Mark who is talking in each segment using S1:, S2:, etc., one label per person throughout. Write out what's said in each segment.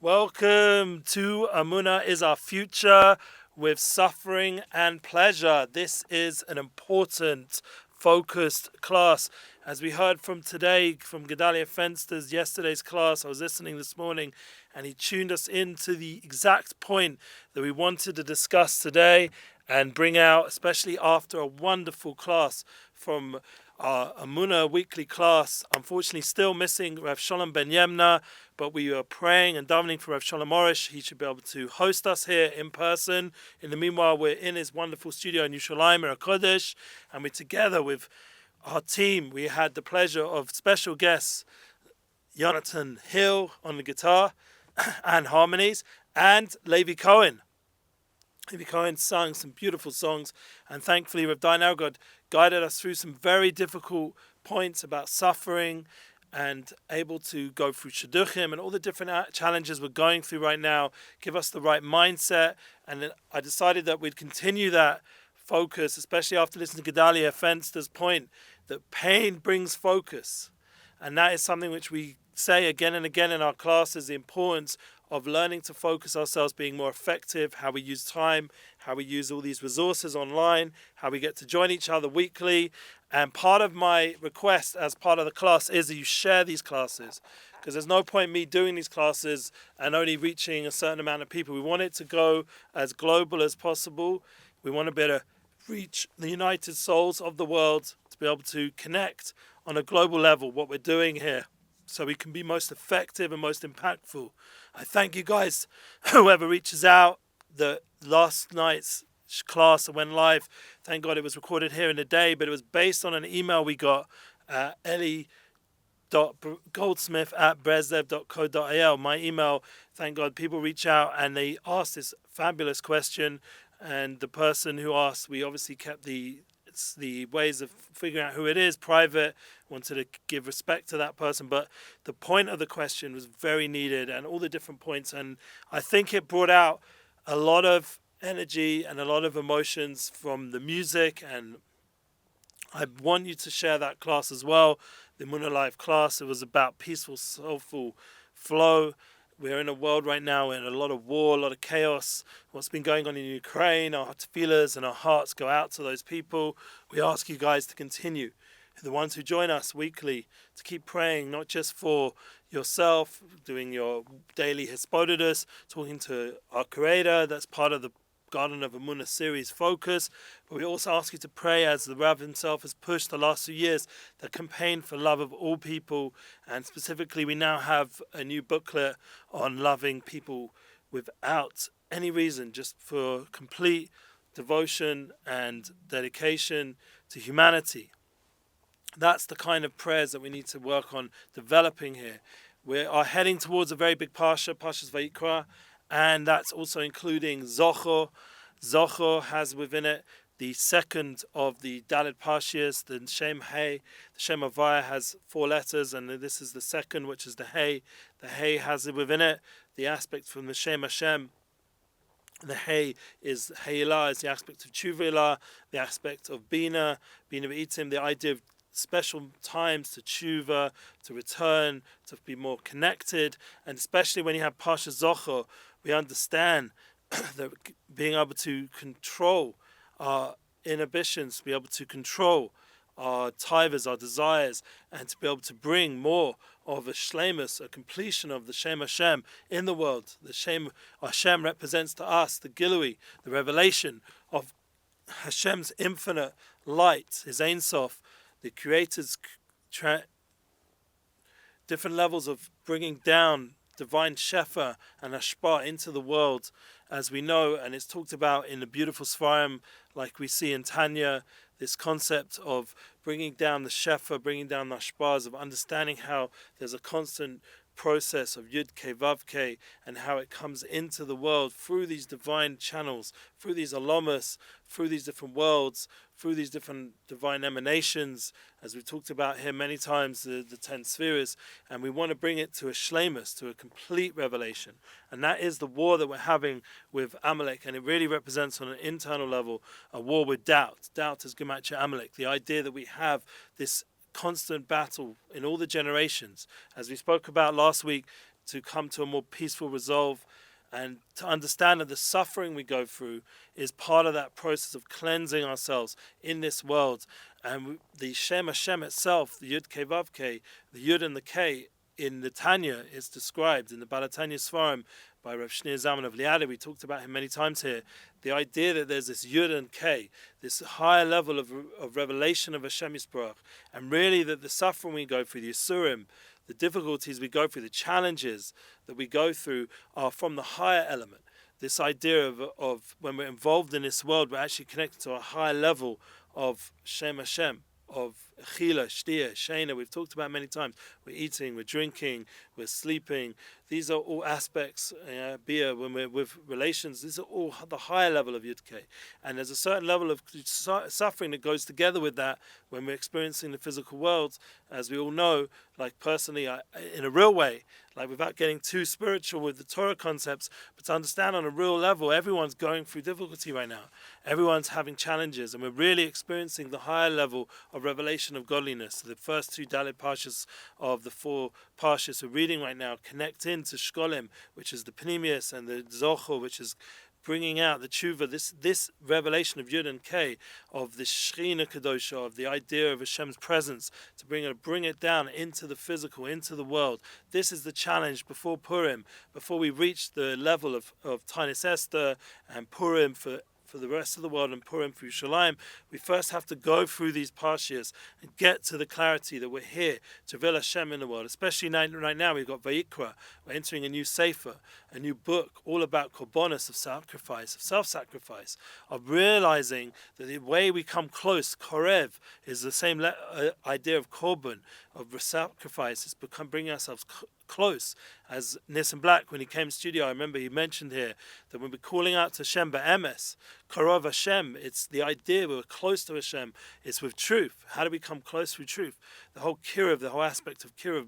S1: Welcome to Emuna is Our Future with Suffering and Pleasure. This is an important, focused class. As we heard from today, from Gedalia Fenster's yesterday's class, I was listening this morning, and he tuned us into the exact point that we wanted to discuss today and bring out, especially after a wonderful class from our Emuna weekly class. Unfortunately, still missing Rav Shalom ben Yemna, but we are praying and davening for Rav Shalom Arush. He should be able to host us here in person. In the meanwhile, we're in his wonderful studio in Yerushalayim, Kodesh, and we're together with our team. We had the pleasure of special guests, Jonathan Hill on the guitar and harmonies, and Levi Cohen. Levi Cohen sang some beautiful songs, and thankfully Rav Dayan Elgod guided us through some very difficult points about suffering and able to go through shidduchim and all the different challenges we're going through right now, give us the right mindset. And then I decided that we'd continue that focus, especially after listening to Gedalia Fenster's point that pain brings focus. And that is something which we say again and again in our classes, the importance of learning to focus ourselves, being more effective, how we use time, how we use all these resources online, how we get to join each other weekly. And part of my request as part of the class is that you share these classes, because there's no point me doing these classes and only reaching a certain amount of people. We want it to go as global as possible. We want to be able to reach the united souls of the world, to be able to connect on a global level what we're doing here, so we can be most effective and most impactful. I thank you guys, whoever reaches out. The last night's class that went live, thank God it was recorded here in the day, but it was based on an email we got, Eli.Goldsmith at Breslev.co.il. My email, thank God people reach out and they asked this fabulous question, and the person who asked, we obviously kept the ways of figuring out who it is private, wanted to give respect to that person, but the point of the question was very needed and all the different points, and I think it brought out a lot of energy and a lot of emotions from the music, and I want you to share that class as well. The Emunalive class, it was about peaceful, soulful flow. We're in a world right now in a lot of war, a lot of chaos. What's been going on in Ukraine, our tefillahs and our hearts go out to those people. We ask you guys to continue, the ones who join us weekly, to keep praying, not just for yourself, doing your daily hisbodedus, talking to our Creator. That's part of the Garden of Emuna series focus, but we also ask you to pray, as the Rav himself has pushed the last few years, the campaign for love of all people, and specifically we now have a new booklet on loving people without any reason, just for complete devotion and dedication to humanity. That's the kind of prayers that we need to work on developing here. We are heading towards a very big Parsha, Parshas Vayikra, and that's also including Zochor. Zochor has within it the second of the Dalet Parshias, the Shem Hey. The Shem Havaya has 4 letters, and this is the second, which is the Hey. The Hey has within it the aspect from the Shem Hashem. The Hey is Heilah, is the aspect of Tshuva, the aspect of Bina B'itim, the idea of special times to tshuva, to return, to be more connected, and especially when you have Parsha Zochor, we understand that being able to control our inhibitions, be able to control our tivers, our desires, and to be able to bring more of a shleimus, a completion of the Shem Hashem in the world. The Shem Hashem represents to us the Gilui, the revelation of Hashem's infinite light, His Ein Sof, the Creator's different levels of bringing down divine shefa and hashpah into the world, as we know, and it's talked about in the beautiful Sfarim, like we see in Tanya, this concept of bringing down the shefa, bringing down the hashpahs, of understanding how there's a constant process of Yud Ke Vav Ke, and how it comes into the world through these divine channels, through these alamas, through these different worlds, through these different divine emanations, as we've talked about here many times, the 10 spheres, and we want to bring it to a shleimus, to a complete revelation. And that is the war that we're having with Amalek, and it really represents on an internal level a war with doubt. Doubt is Gematria Amalek, the idea that we have this constant battle in all the generations. As we spoke about last week, to come to a more peaceful resolve, and to understand that the suffering we go through is part of that process of cleansing ourselves in this world. And the Shem Hashem itself, the Yud Kei Vav Kei, the Yud and the Kei in the Tanya is described in the Balatanya Sfarim by Rav Shneur Zalman of Liadi. We talked about him many times here. The idea that there's this Yud and Kei, this higher level of revelation of Hashem Yisbarach, and really that the suffering we go through, the Yisurim, the difficulties we go through, the challenges that we go through are from the higher element. This idea of when we're involved in this world, we're actually connected to a higher level of Shem Hashem, of Achila, Shtia, Shena. We've talked about many times. We're eating, we're drinking, we're sleeping. These are all aspects, beer, when we're with relations, these are all the higher level of Yud Kei. And there's a certain level of suffering that goes together with that when we're experiencing the physical world, as we all know, like personally, in a real way, like without getting too spiritual with the Torah concepts, but to understand on a real level, everyone's going through difficulty right now. Everyone's having challenges, and we're really experiencing the higher level of revelation of godliness. The first two Dalit Parshas of the 4 Parshas we're reading right now connect into Shkolim, which is the Pnimius, and the Zochor, which is bringing out the tshuva, this revelation of Yud and Kei, of the Shechina Kadosha, of the idea of Hashem's presence, to bring it down into the physical, into the world. This is the challenge before Purim, before we reach the level of Tainus Esther and Purim for the rest of the world and Purim for Yerushalayim. We first have to go through these parshias and get to the clarity that we're here to reveal Hashem in the world. Especially right now, we've got Vayikra. We're entering a new sefer, a new book, all about korbanos, of sacrifice, of self-sacrifice, of realizing that the way we come close, korev, is the same idea of korban, of sacrifice. It's bringing ourselves close. As Nissan Black, when he came to studio, I remember he mentioned here that when we're calling out to Hashem ba'emes, Karov Hashem, it's the idea we're close to Hashem, it's with truth. How do we come close through truth? The whole kiruv, the whole aspect of kiruv,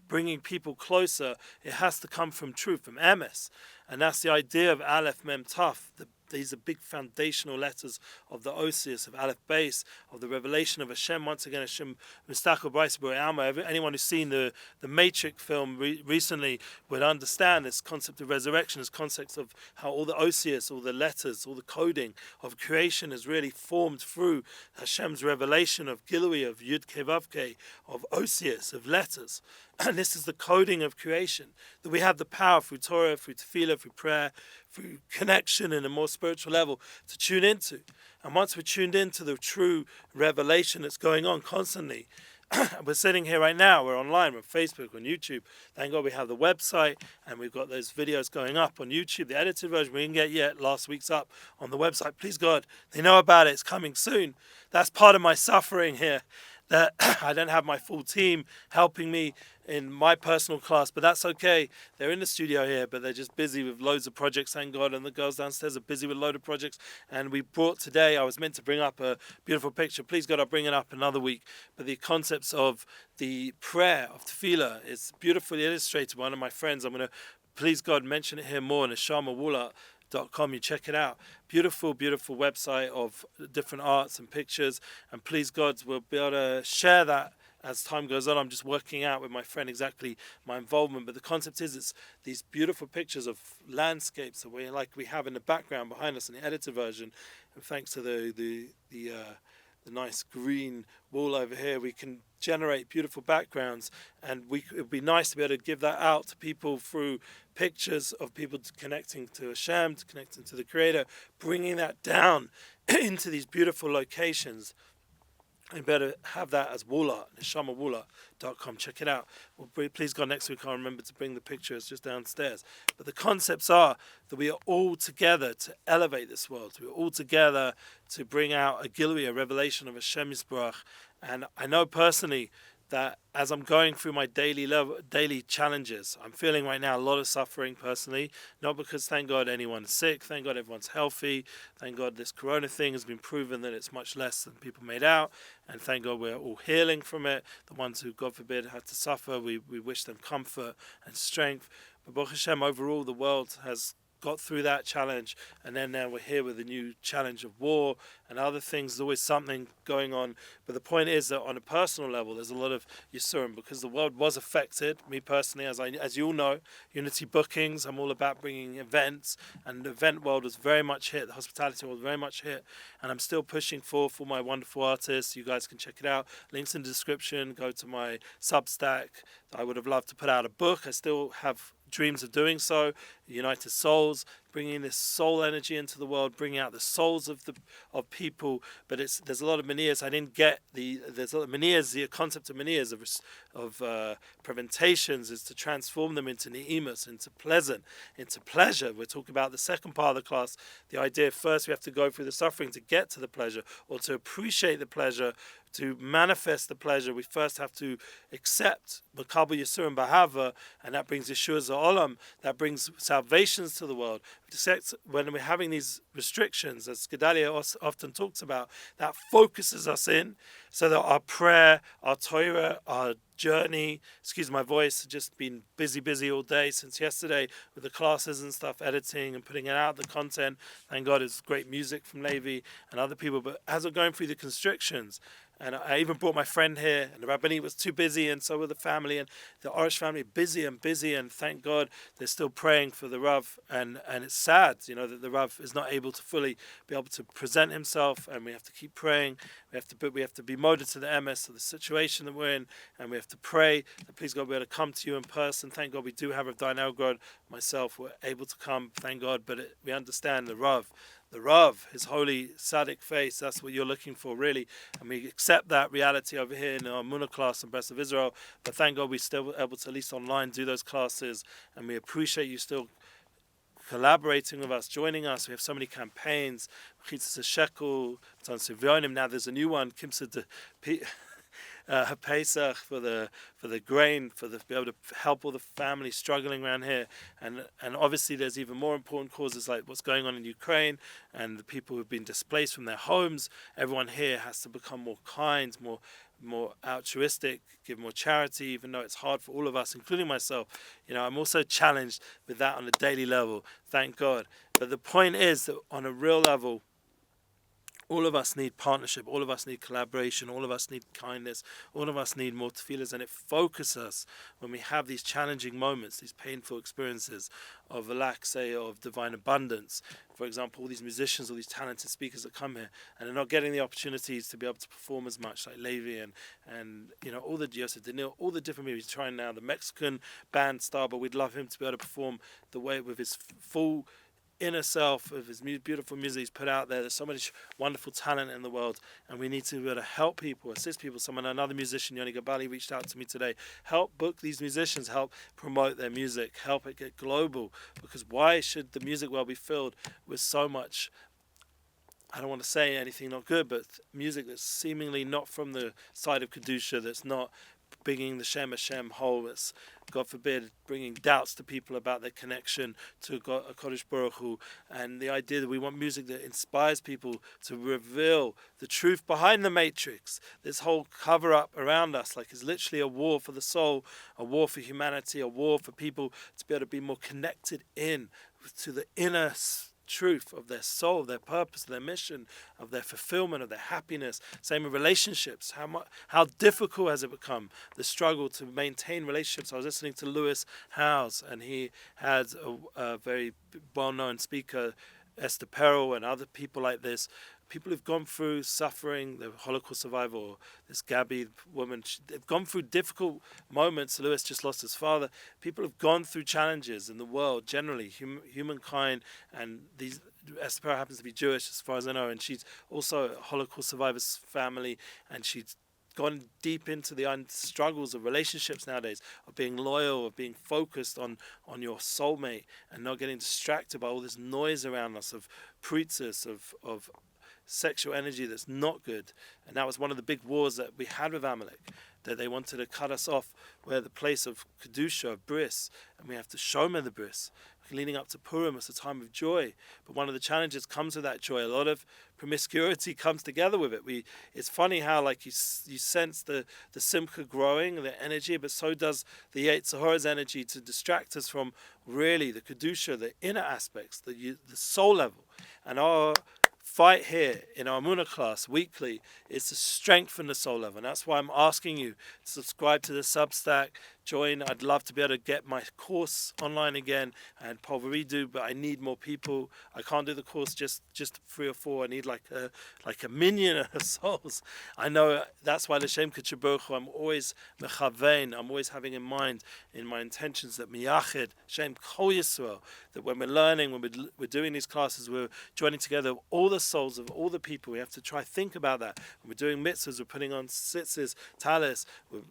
S1: bringing people closer, it has to come from truth, from emes. And that's the idea of Aleph Mem Taf. These are big foundational letters of the Osius, of Aleph Beis, of the revelation of Hashem. Once again, Hashem Mistachel B'Rais B'Alma. Anyone who's seen the Matrix film recently would understand this concept of resurrection, this concept of how all the Osius, all the letters, all the coding of creation is really formed through Hashem's revelation of Gilui, of Yud Kei Vav Kei, of Osius, of letters. And this is the coding of creation, that we have the power through Torah, through tefillah, through prayer, through connection in a more spiritual level to tune into. And once we're tuned into the true revelation that's going on constantly, we're sitting here right now, we're online, we're on Facebook, on YouTube. Thank God we have the website, and we've got those videos going up on YouTube. The edited version we didn't get yet, last week's up on the website. Please God, they know about it, it's coming soon. That's part of my suffering here, that I don't have my full team helping me in my personal class, but that's okay. They're in the studio here, but they're just busy with loads of projects, thank God, and the girls downstairs are busy with a load of projects. And we brought today, I was meant to bring up a beautiful picture. Please God, I'll bring it up another week. But the concepts of the prayer of tefillah is beautifully illustrated by one of my friends. I'm going to, please God, mention it here more in neshamawula.com. You check it out. Beautiful, beautiful website of different arts and pictures. And please God, we'll be able to share that as time goes on. I'm just working out with my friend exactly my involvement, but the concept is it's these beautiful pictures of landscapes that we have in the background behind us in the edited version. And thanks to the nice green wall over here, we can generate beautiful backgrounds, and it would be nice to be able to give that out to people through pictures of people connecting to Hashem, connecting to the Creator, bringing that down into these beautiful locations. You better have that as Wula, neshamawula.com. Check it out. Well, please God, next week I'll remember to bring the pictures just downstairs. But the concepts are that we are all together to elevate this world. We are all together to bring out a Gilui, a revelation of Hashem Yisbarach. And I know personally that as I'm going through my daily challenges, I'm feeling right now a lot of suffering personally, not because, thank God, anyone's sick, thank God everyone's healthy, thank God this corona thing has been proven that it's much less than people made out, and thank God we're all healing from it. The ones who, God forbid, had to suffer, we wish them comfort and strength. But Baruch Hashem, overall, the world has got through that challenge, and then now we're here with a new challenge of war and other things. There's always something going on. But the point is that on a personal level, there's a lot of Yisurim, because the world was affected. Me personally, as you all know, Unity Bookings, I'm all about bringing events, and the event world was very much hit. The hospitality world was very much hit, and I'm still pushing for my wonderful artists. You guys can check it out. Links in the description. Go to my Substack. I would have loved to put out a book. I still have dreams of doing so. United Souls, bringing this soul energy into the world, bringing out the souls of people. But there's a lot of manias. I didn't get there's a lot of manias. The concept of manias of preventations is to transform them into ni'imus, into pleasant, into pleasure. We're talking about the second part of the class. The idea first we have to go through the suffering to get to the pleasure, or to appreciate the pleasure. To manifest the pleasure, we first have to accept Makabel Yisurim Bahava, and that brings Yeshua Za'olam, that brings salvations to the world. When we're having these restrictions, as Gedalia often talks about, that focuses us in, so that our prayer, our Torah, our journey, excuse my voice, just been busy all day since yesterday with the classes and stuff, editing and putting it out, the content. Thank God it's great music from Levi and other people. But as we're going through the constrictions, and I even brought my friend here, and the Rabbani was too busy, and so were the family, and the Arush family, busy, and thank God they're still praying for the Rav, and it's sad, that the Rav is not able to fully be able to present himself, and we have to keep praying. We have to be molded to the MS, to the situation that we're in, and we have to pray that please God we're able to come to you in person. Thank God we do have Rav Dain Elgrod, myself, we're able to come, thank God, but we understand the Rav, his holy Tzaddik face, that's what you're looking for, really. And we accept that reality over here in our Emuna class in Breslev, Israel. But thank God we're still able to, at least online, do those classes. And we appreciate you still collaborating with us, joining us. We have so many campaigns. Shekel, now there's a new one, Kimsa Pesach for the grain, to be able to help all the families struggling around here, and obviously there's even more important causes like what's going on in Ukraine and the people who've been displaced from their homes. Everyone here has to become more kind, more altruistic, give more charity, even though it's hard for all of us, including myself. I'm also challenged with that on a daily level, thank God. But the point is that on a real level, all of us need partnership, all of us need collaboration, all of us need kindness, all of us need more tefillahs, and it focuses us when we have these challenging moments, these painful experiences of a lack, say, of divine abundance. For example, all these musicians, all these talented speakers that come here, and they're not getting the opportunities to be able to perform as much, like Levi and all the Joseph Daniel, all the different movies. He's trying now, the Mexican band star, but we'd love him to be able to perform the way with his full inner self of his beautiful music he's put out there. There's so much wonderful talent in the world, and we need to be able to help people, assist people. Another musician, Yoni Gabali, reached out to me today. Help book these musicians, help promote their music, help it get global, because why should the music world be filled with so much, I don't want to say anything not good, but music that's seemingly not from the side of Kedusha, that's not bringing the Shem Hashem whole, it's, God forbid, bringing doubts to people about their connection to God, Kodesh Baruch Hu, and the idea that we want music that inspires people to reveal the truth behind the matrix. This whole cover-up around us, like, is literally a war for the soul, a war for humanity, a war for people to be able to be more connected in to the inner truth of their soul, their purpose, their mission, of their fulfillment, of their happiness. Same with relationships. How difficult has it become, the struggle to maintain relationships? I was listening to Lewis Howes, and he had a very well-known speaker, Esther Perel, and other people like this. People who've gone through suffering, the Holocaust survivor, or this Gabby woman, they've gone through difficult moments. Lewis just lost his father. People have gone through challenges in the world, generally, humankind, and these. Esther Perel happens to be Jewish, as far as I know, and she's also a Holocaust survivor's family, and she's gone deep into the struggles of relationships nowadays, of being loyal, of being focused on your soulmate, and not getting distracted by all this noise around us, of preachers, of sexual energy that's not good. And that was one of the big wars that we had with Amalek, that they wanted to cut us off where the place of Kedusha, of Bris, and we have to show me the Bris. leading up to Purim. It's a time of joy, but one of the challenges comes with that joy. A lot of promiscuity comes together with it. It's funny how like you sense the simcha growing, the energy, but so does the Yetzer Hara's energy to distract us from really the kedusha, the inner aspects, the soul level. And our fight here in our Emuna class weekly is to strengthen the soul level. And that's why I'm asking you to subscribe to the Substack, join. I'd love to be able to get my course online again. I had Pulveridu, but I need more people. I can't do the course just 3 or 4. I need like a minion of souls. I know that's why L'Shem K'Tzabuchu, I'm always mechavein. I'm always having in mind in my intentions that miyached Shem Kol Yisrael, that when we're learning, when we're doing these classes, we're joining together all the souls of all the people. We have to try think about that. When we're doing mitzvahs, we're putting on tzitzis, talis,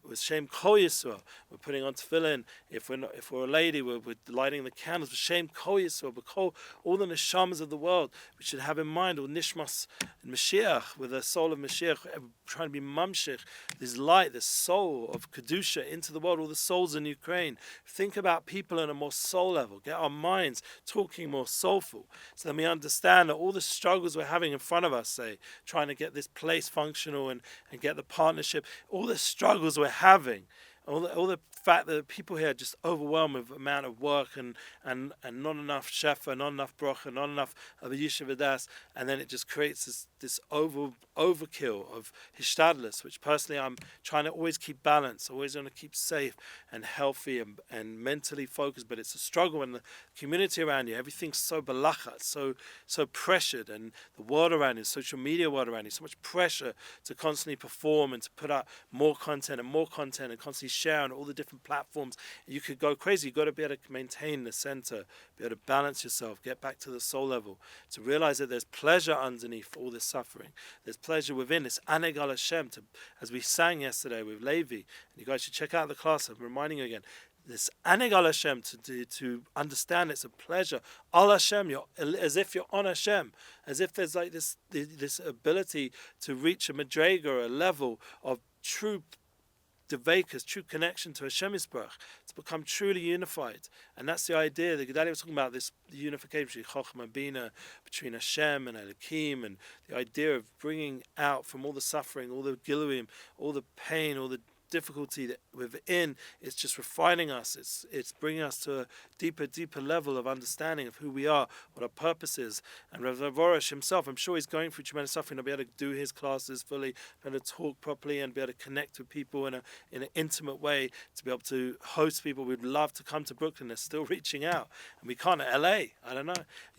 S1: with Shem Kol Yisrael. We're putting on tefillin. If we're a lady, we're lighting the candles with Shem Kol Yisrael. All the neshamas of the world, we should have in mind all nishmas and Mashiach, with the soul of Mashiach, trying to be mamshich, this light, this soul of kedusha into the world. All the souls in Ukraine. Think about people on a more soul level. Get our minds talking more soulful, so that we understand that all the struggles we're having in front of us, say, trying to get this place functional and get the partnership, all the struggles we're having, all the fact that people here are just overwhelmed with the amount of work and not enough shefa, not enough bracha, not enough of the yishuv das, and then it just creates this overkill of hishtadlus, which personally I'm trying to always keep balance, always want to keep safe and healthy and mentally focused. But it's a struggle when the community around you, everything's so balachat, so pressured, and the world around you, social media world around you, so much pressure to constantly perform and to put out more content and constantly share on all the different platforms. You could go crazy. You've got to be able to maintain the center, be able to balance yourself, get back to the soul level, to realize that there's pleasure underneath all this suffering. There's pleasure within. It's Aneg al Hashem, as we sang yesterday with Levi. And you guys should check out the class. I'm reminding you again. This Aneg al Hashem, to understand it's a pleasure. Al Hashem, as if you're on Hashem, as if there's like this ability to reach a madrega, a level of true Devekas, true connection to Hashem Yisbarach, to become truly unified. And that's the idea. The Gedalia was talking about this unification between Chochmah and Bina, between Hashem and Elokim, and the idea of bringing out from all the suffering, all the giluim, all the pain, all the difficulty that within. It's just refining us. It's bringing us to a deeper level of understanding of who we are, what our purpose is. And Rav Arush himself, I'm sure he's going through tremendous suffering to be able to do his classes fully, be able to talk properly, and be able to connect with people in an intimate way, to be able to host people. We'd love to come to Brooklyn. They're still reaching out, and we can't. LA, I don't know.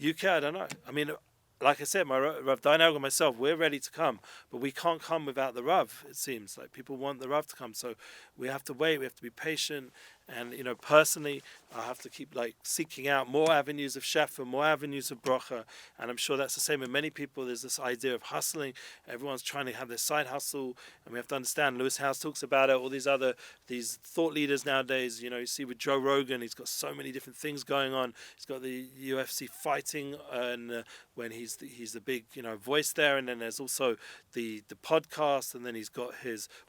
S1: UK, I don't know. I mean, like I said, my Rav Dainag and myself, we're ready to come, but we can't come without the Rav. It seems like people want the Rav to come, so we have to wait. We have to be patient. And personally, I have to keep seeking out more avenues of shefa, more avenues of bracha, and I'm sure that's the same with many people. There's this idea of hustling. Everyone's trying to have their side hustle, and we have to understand. Lewis House talks about it. All these thought leaders nowadays. You see with Joe Rogan, he's got so many different things going on. He's got the UFC fighting, and when he's the big voice there, and then there's also the podcast, and then he's got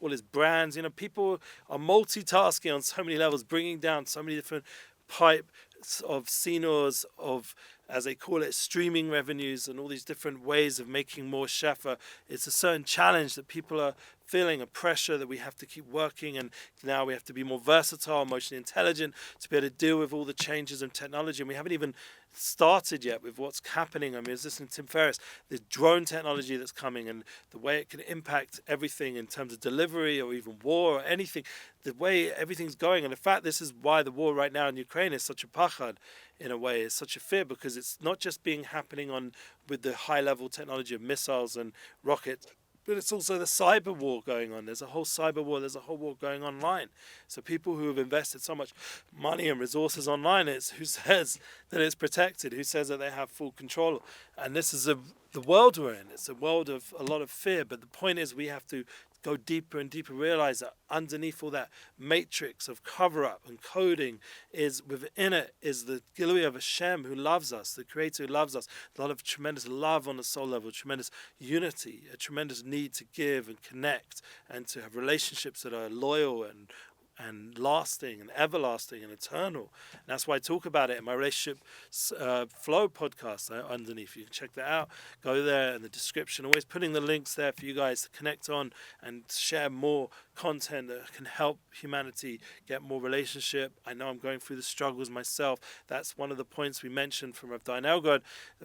S1: all his brands. People are multitasking on so many levels, bringing down so many different pipes of sinors, of, as they call it, streaming revenues, and all these different ways of making more shefa. It's a certain challenge that people are feeling, a pressure that we have to keep working, and now we have to be more versatile, emotionally intelligent, to be able to deal with all the changes in technology. And we haven't even started yet with what's happening. I was listening to Tim Ferriss, the drone technology that's coming, and the way it can impact everything in terms of delivery or even war or anything, the way everything's going. And in fact, this is why the war right now in Ukraine is such a pachad, in a way. It's such a fear, because it's not just happening with the high level technology of missiles and rockets, but it's also the cyber war going on. There's a whole cyber war. There's a whole war going online. So people who have invested so much money and resources online, who says that it's protected? Who says that they have full control? And this is the world we're in. It's a world of a lot of fear. But the point is, we have to go deeper and deeper, realize that underneath all that matrix of cover-up and coding, within it is the Gilui of Hashem, who loves us, the Creator who loves us. A lot of tremendous love on the soul level, tremendous unity, a tremendous need to give and connect, and to have relationships that are loyal and and lasting and everlasting and eternal. And that's why I talk about it in my relationship flow podcast underneath. You can check that out. Go there in the description. Always putting the links there for you guys to connect on and share more content that can help humanity get more relationship. I know I'm going through the struggles myself. That's one of the points we mentioned from Rav Dayan Elgod,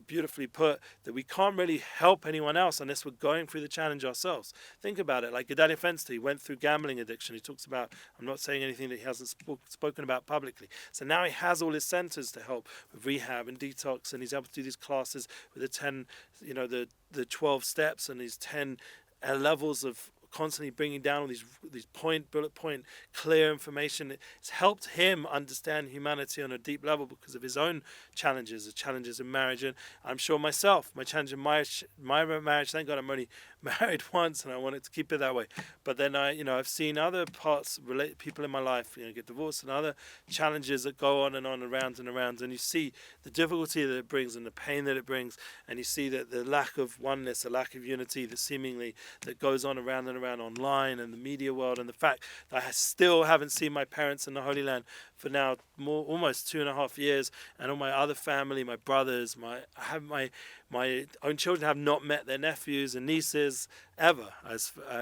S1: beautifully put, that we can't really help anyone else unless we're going through the challenge ourselves. Think about it. Like Gedalia Fenster, he went through gambling addiction. He talks about, I'm not saying anything that he hasn't spoken about publicly. So now he has all his centers to help with rehab and detox, and he's able to do these classes with the 10, the 12 steps and these 10 levels of constantly bringing down all these bullet point clear information. It's helped him understand humanity on a deep level because of his own challenges, the challenges in marriage, and I'm sure myself, my challenge in my marriage. Thank God I'm only married once, and I wanted to keep it that way. But then I've seen other people in my life, get divorced, and other challenges that go on, around and around, and you see the difficulty that it brings and the pain that it brings, and you see that the lack of oneness, the lack of unity that goes on around and around online and the media world, and the fact that I still haven't seen my parents in the Holy Land for now almost 2.5 years, and all my other family, my brothers, my own children have not met their nephews and nieces ever,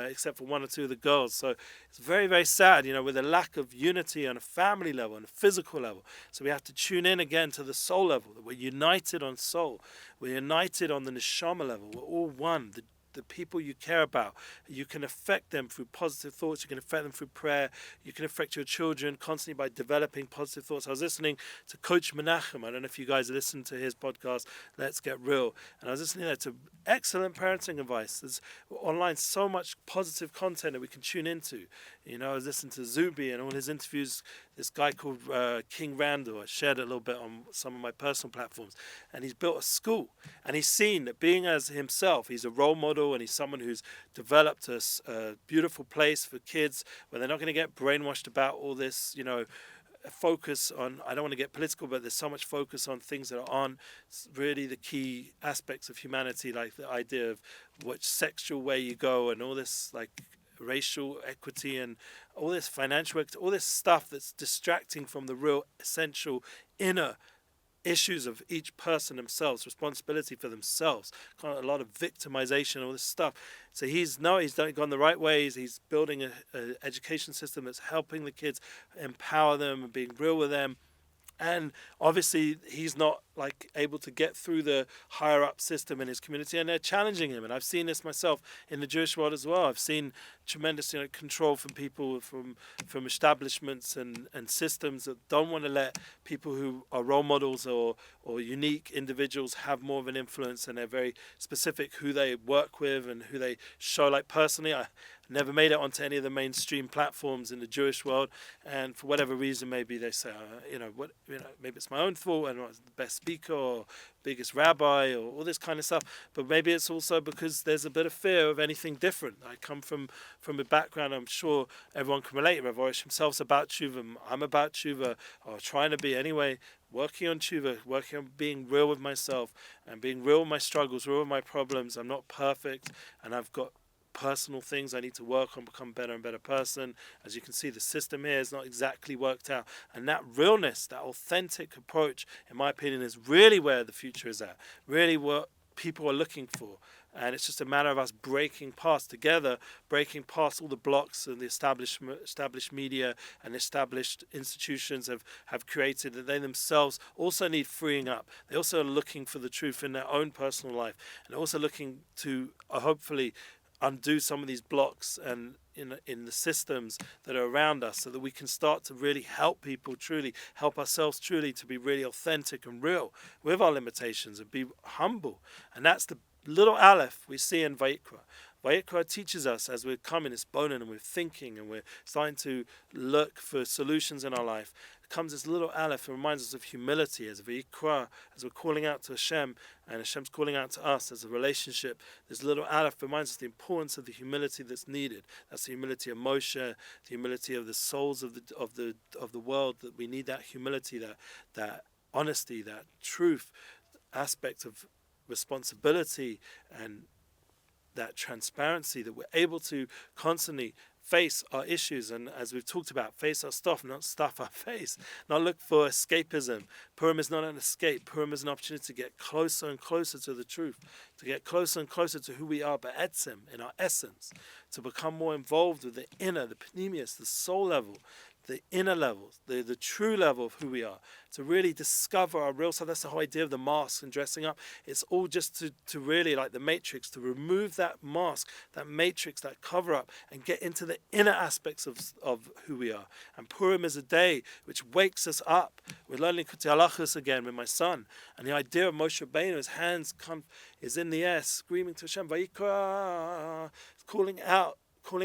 S1: except for one or two of the girls. So it's very, very sad, with a lack of unity on a family level, on a physical level. So we have to tune in again to the soul level, that we're united on soul. We're united on the neshama level. We're all one. The people you care about, you can affect them through positive thoughts. You can affect them through prayer. You can affect your children constantly by developing positive thoughts. I was listening to Coach Menachem. I don't know if you guys listened to his podcast, Let's Get Real. And I was listening there to excellent parenting advice. There's online so much positive content that we can tune into. I was listening to Zubi and all his interviews. This guy called King Randall. I shared it a little bit on some of my personal platforms. And he's built a school. And he's seen that being as himself, he's a role model, and he's someone who's developed a beautiful place for kids where they're not going to get brainwashed about all this, focus on, I don't want to get political, but there's so much focus on things that are on really the key aspects of humanity, like the idea of which sexual way you go and all this, like, racial equity and all this financial equity, all this stuff that's distracting from the real essential inner issues of each person themselves, responsibility for themselves, kind of a lot of victimization, all this stuff. So he's gone the right ways. He's building an education system that's helping the kids, empower them and being real with them. And obviously he's not able to get through the higher up system in his community, and they're challenging him. And I've seen this myself in the Jewish world as well. I've seen tremendous control from people from establishments and systems that don't want to let people who are role models or unique individuals have more of an influence, and they're very specific who they work with and who they show. Like personally, I never made it onto any of the mainstream platforms in the Jewish world, and for whatever reason, maybe they say, maybe it's my own fault, and I'm not the best speaker or biggest rabbi or all this kind of stuff. But maybe it's also because there's a bit of fear of anything different. I come from a background, I'm sure everyone can relate. Rav Arush himself's about tshuva. I'm about tshuva, or trying to be anyway. Working on tshuva, working on being real with myself and being real with my struggles, real with my problems. I'm not perfect, and I've got personal things I need to work on, become better and better person. As you can see, the system here is not exactly worked out, and that realness, that authentic approach, in my opinion, is really where the future is at, really what people are looking for. And it's just a matter of us breaking past all the blocks and the established media and established institutions have created, that they themselves also need freeing up. They also are looking for the truth in their own personal life, and also looking to hopefully undo some of these blocks and in the systems that are around us, so that we can start to really help people, truly help ourselves, truly to be really authentic and real with our limitations and be humble. And that's the little aleph we see in Vayikra. Vayikra teaches us, as we're coming, it's boning and we're thinking and we're starting to look for solutions in our life, comes this little aleph and reminds us of humility as Vayikra, as we're calling out to Hashem and Hashem's calling out to us as a relationship. This little aleph reminds us the importance of the humility that's needed. That's the humility of Moshe, the humility of the souls of the world. That we need that humility, that honesty, that truth aspect of responsibility, and that transparency, that we're able to constantly face our issues, and as we've talked about, face our stuff, not stuff our face, not look for escapism. Purim is not an escape. Purim is an opportunity to get closer and closer to the truth, to get closer and closer to who we are, be'etzim, in our essence, to become more involved with the inner, the pneumius, the soul level, the inner level, the true level of who we are, to really discover our real self. That's the whole idea of the mask and dressing up. It's all just to really, like the Matrix, to remove that mask, that matrix, that cover up, and get into the inner aspects of who we are. And Purim is a day which wakes us up. We're learning Kuti Halachos again with my son, and the idea of Moshe Rabbeinu, his hands is in the air, screaming to Hashem, Vayikra, calling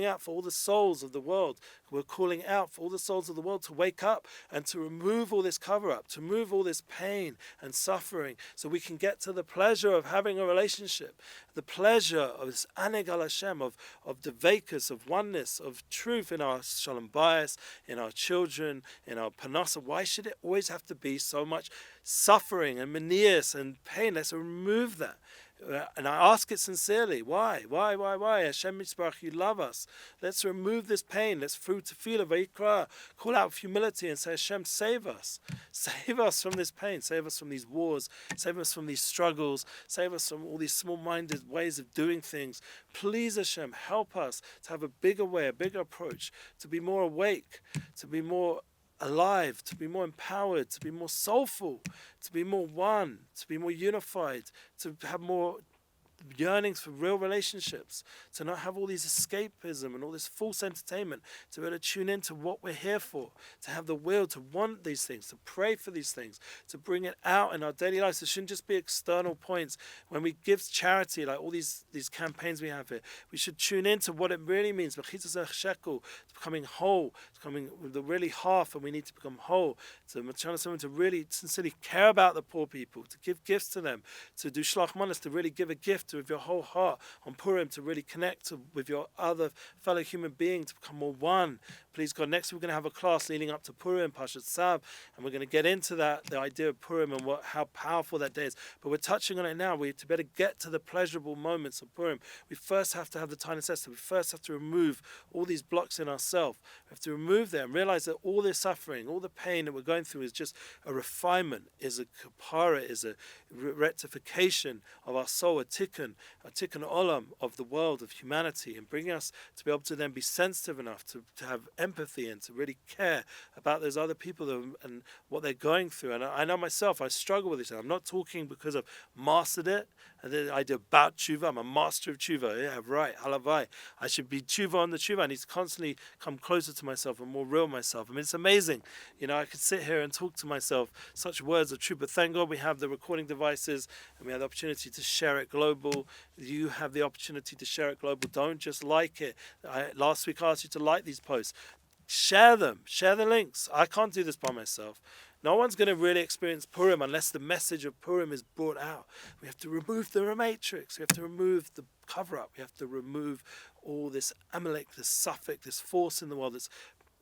S1: out for all the souls of the world. We're calling out for all the souls of the world to wake up and to remove all this cover-up, to remove all this pain and suffering, so we can get to the pleasure of having a relationship, the pleasure of this Aneg al Hashem, of Devekus, of oneness, of truth in our Shalom bias, in our children, in our Panasa. Why should it always have to be so much suffering and manias and pain? Let's remove that. And I ask it sincerely. Why? Hashem Yisbarach, you love us. Let's remove this pain. Let's through tefillah, vayikra, call out with humility and say, Hashem, save us. Save us from this pain. Save us from these wars. Save us from these struggles. Save us from all these small-minded ways of doing things. Please, Hashem, help us to have a bigger way, a bigger approach, to be more awake, to be more alive, to be more empowered, to be more soulful, to be more one, to be more unified, to have more yearnings for real relationships, to not have all these escapism and all this false entertainment, to be able to tune into what we're here for, to have the will to want these things, to pray for these things, to bring it out in our daily lives. It shouldn't just be external points. When we give charity, like all these campaigns we have here, we should tune into what it really means. Becoming whole, becoming the really half, and we need to become whole. To really sincerely care about the poor people, to give gifts to them, to do shlach manos, to really give a gift with your whole heart on Purim, to really connect with your other fellow human being, to become more one. Please God, next we're going to have a class leading up to Purim, Pashat Tzav, and we're going to get into that, the idea of Purim and how powerful that day is. But we're touching on it now. To better get to the pleasurable moments of Purim, we first have to have the time necessary. We first have to remove all these blocks in ourselves. We have to remove them, realize that all this suffering, all the pain that we're going through is just a refinement, is a kapara, is a rectification of our soul, a tikkun olam of the world, of humanity, and bringing us to be able to then be sensitive enough to have empathy and to really care about those other people and what they're going through. And I know myself, I struggle with this. I'm not talking because I've mastered it. And then I do about tshuva. I'm a master of tshuva. Yeah, right. Halavai. I should be tshuva on the tshuva. I need to constantly come closer to myself and more real myself. I mean, it's amazing. I could sit here and talk to myself such words of truth. But thank God we have the recording devices and we have the opportunity to share it global. You have the opportunity to share it global. Don't just like it. Last week I asked you to like these posts. Share them. Share the links. I can't do this by myself. No one's going to really experience Purim unless the message of Purim is brought out. We have to remove the matrix. We have to remove the cover-up. We have to remove all this Amalek, this suffix, this force in the world that's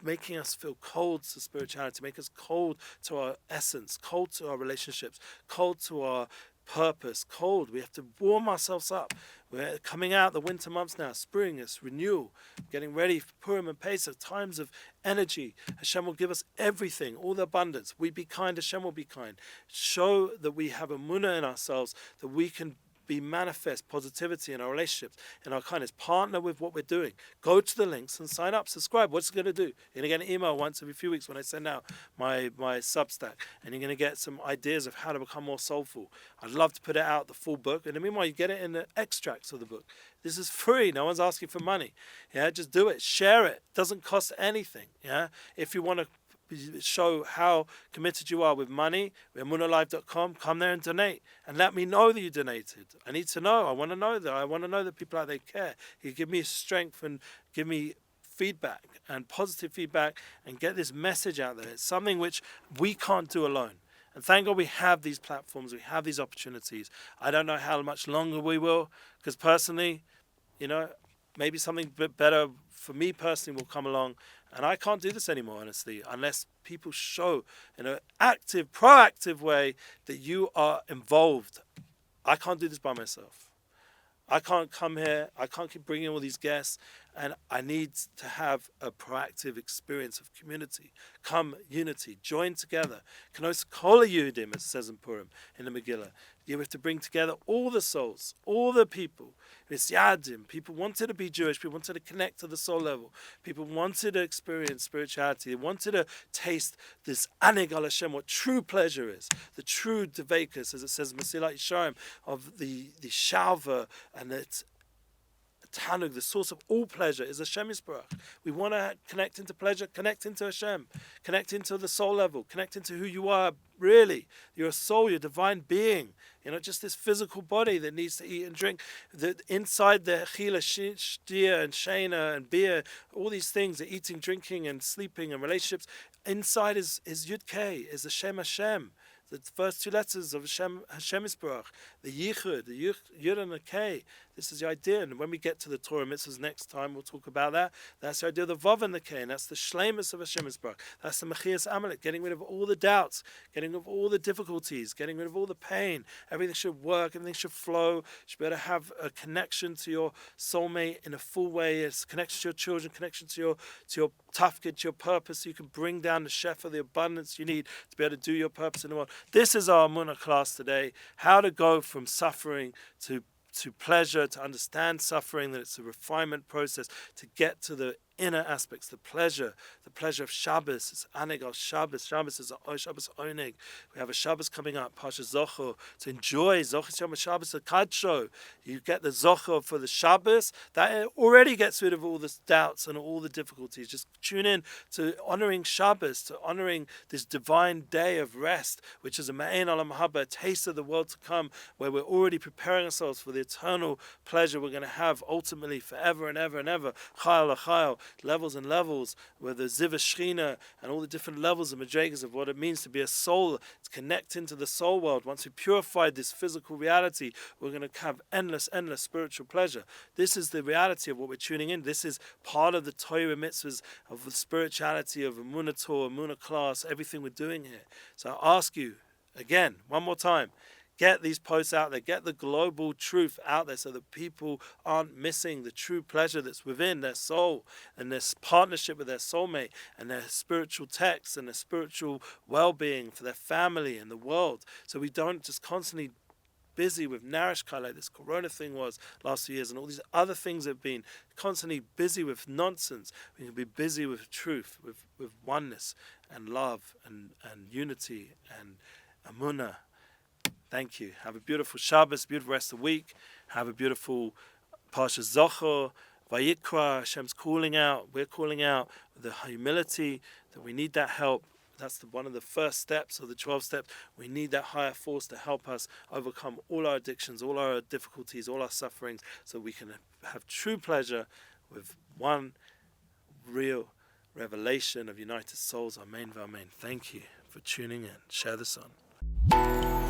S1: making us feel cold to spirituality, make us cold to our essence, cold to our relationships, cold to our purpose, cold. We have to warm ourselves up. We're coming out the winter months now, spring, it's renewal, getting ready for Purim and Pesach, times of energy. Hashem will give us everything, all the abundance. We be kind, Hashem will be kind. Show that we have Emuna in ourselves, that we can be manifest positivity in our relationships, in our kindness. Partner with what we're doing. Go to the links and sign up, subscribe. What's it going to do? You're going to get an email once every few weeks when I send out my Substack, and you're going to get some ideas of how to become more soulful. I'd love to put it out, the full book, and meanwhile you get it in the extracts of the book. This is free. No one's asking for money. Yeah, just do it. Share it. Doesn't cost anything. Yeah, if you want to show how committed you are with money, Emunalive.com, come there and donate and let me know that you donated. I need to know. I want to know that. I want to know that people out there care. You give me strength and give me feedback and positive feedback and get this message out there. It's something which we can't do alone. And thank God we have these platforms, we have these opportunities. I don't know how much longer we will, because personally, maybe something a bit better for me personally will come along. And I can't do this anymore, honestly, unless people show in an active, proactive way that you are involved. I can't do this by myself. I can't come here. I can't keep bringing all these guests And I need to have a proactive experience of community. Come, unity, join together. Kanos kol Yehudim, as it says in Purim, in the Megillah. You have to bring together all the souls, all the people. Yadim. People wanted to be Jewish. People wanted to connect to the soul level. People wanted to experience spirituality. They wanted to taste this Aneg al Hashem, what true pleasure is. The true Devekus, as it says in Mesilat Yesharim, of the Shalva and its Tanug, the source of all pleasure, is Hashem Yisbarach. We want to connect into pleasure, connect into Hashem, connect into the soul level, connect into who you are, really. You're a soul, you're a divine being. You're not just this physical body that needs to eat and drink. Inside the Chila, Shtia, and Shena, and beer, all these things, the eating, drinking, and sleeping, and relationships, inside is Yud K, is Hashem Hashem. The first two letters of Hashem Yisbarach, the Yichud, the Yud and the K. This is the idea. And when we get to the Torah mitzvahs next time, we'll talk about that. That's the idea of the Vav and the K. And that's the Shleimus of Hashem Yisbarach. That's the Mechias Amalek, getting rid of all the doubts, getting rid of all the difficulties, getting rid of all the pain. Everything should work, everything should flow. You should be able to have a connection to your soulmate in a full way. It's a connection to your children, connection to your tafkid, to your purpose, so you can bring down the shefa, the abundance you need to be able to do your purpose in the world. This is our Emuna class today, how to go from suffering to pleasure, to understand suffering, that it's a refinement process, to get to the inner aspects, the pleasure of Shabbos. It's Aneg al Shabbos. Shabbos is a Shabbos Oneg. We have a Shabbos coming up, Pasha Zocho, to enjoy Zochis Yom Shabbos Kadsho. You get the Zocho for the Shabbos. That already gets rid of all the doubts and all the difficulties. Just tune in to honoring Shabbos, to honoring this divine day of rest, which is a Ma'ain al Mahaba, a taste of the world to come, where we're already preparing ourselves for the eternal pleasure we're going to have ultimately forever and ever and ever. Chayal Achayal. Levels and levels, where the Ziva Shechina and all the different levels and madrigas of what it means to be a soul, to connect into the soul world. Once we purified this physical reality, we're going to have endless spiritual pleasure. This is the reality of what we're tuning in. This is part of the Torah mitzvahs of the spirituality of Emuna Tour, Emuna class, everything we're doing here. So I ask you, again, one more time, get these posts out there, get the global truth out there so that people aren't missing the true pleasure that's within their soul and their partnership with their soulmate and their spiritual texts and their spiritual well-being for their family and the world. So we don't just constantly busy with Narishkai like this Corona thing was last few years and all these other things have been constantly busy with nonsense. We can be busy with truth, with oneness and love and unity and Emuna. Thank you. Have a beautiful Shabbos, beautiful rest of the week. Have a beautiful Parsha Zochor, Vayikra. Hashem's calling out. We're calling out with the humility that we need that help. That's one of the first steps of the 12 steps. We need that higher force to help us overcome all our addictions, all our difficulties, all our sufferings, so we can have true pleasure with one real revelation of united souls. Amen, amen. Thank you for tuning in. Share this on.